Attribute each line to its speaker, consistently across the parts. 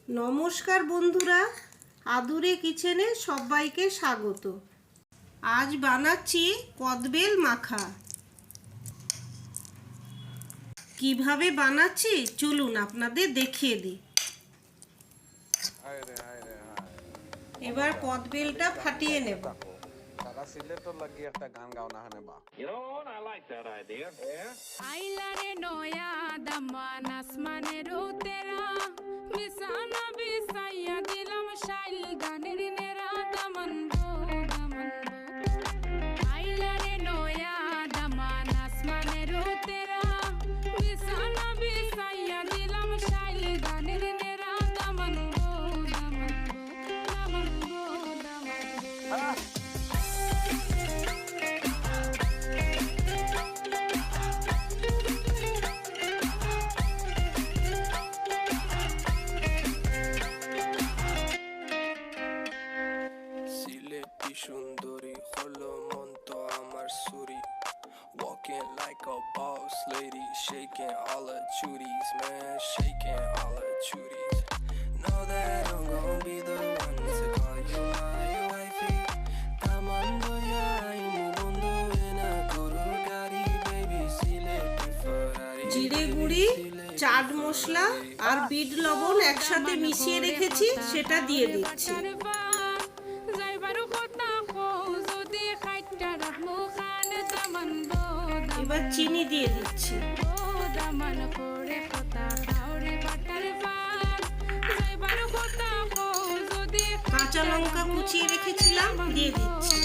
Speaker 1: নমস্কার বন্ধুরা, আদুরে কিচেনে সবাইকে স্বাগত। আজ বানাচ্ছি কদবেল মাখা। কিভাবে বানাচ্ছি চলুন আপনাদের দেখিয়ে দিই। এবার কদবেলটা ফাটিয়ে নেব।
Speaker 2: আইলারে নয়া দামান আসমানের উতেরা বিছানা বিছাইয়া দিলাম শাইল গানের নেরা দামান গো দামান আইলারে নয়া দামান আসমানের উতেরা বিছানা বিছাইয়া দিলাম শাইল গানের নেরা দামান গো দামান দামান গো দামান সুন্দরী হলো মন তো আমার সুরি walking like a boss lady shaking all her chuties man shaking all her chuties know that I'm gonna be the one to call you my wifey tamando ya imu bondo ena guru gari baby silete ferrari
Speaker 1: জিরে গুঁড়ি, চাট মশলা আর bit লবণ একসাথে মিশিয়ে রেখেছি, সেটা দিয়ে দিচ্ছি। এবার চিনি দিয়ে দিচ্ছি। কাঁচা লঙ্কা কুচিয়ে রেখেছিলাম, দিয়ে দিচ্ছি।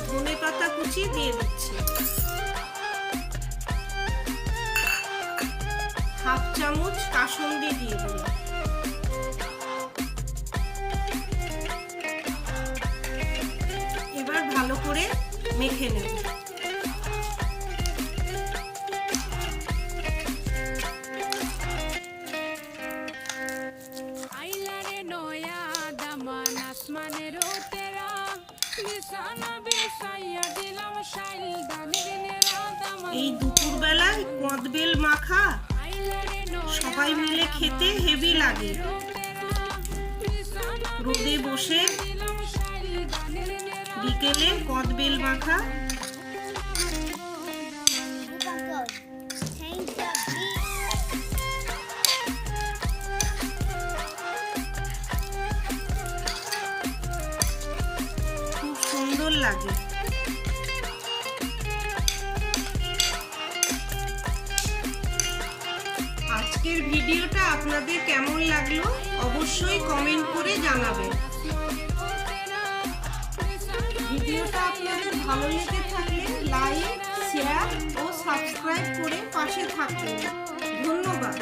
Speaker 1: ধনে পাতা কুচি দিয়ে দিচ্ছি। হাফ চামচ কাসুন্দি দিয়ে দিলাম। এবার ভালো করে মেখে নেব।
Speaker 2: আইলারে নয়া দামান আসমানের উতেরা বিছানা বিছাইয়া দিলাম শাইল গানের নেরা দামান
Speaker 1: এই দুপুরবেলায় কদবেল মাখা সবাই মিলে খেতে হেভি লাগে। রোদে বসে বিকেলে কদবেল মাখা। খুব সুন্দর লাগে। আজকের ভিডিওটা আপনাদের কেমন লাগলো অবশ্যই কমেন্ট করে জানাবেন। ভিডিওটা আপনাদের ভালো লেগে থাকলে লাইক, শেয়ার ও সাবস্ক্রাইব করে পাশে থাকবেন। ধন্যবাদ।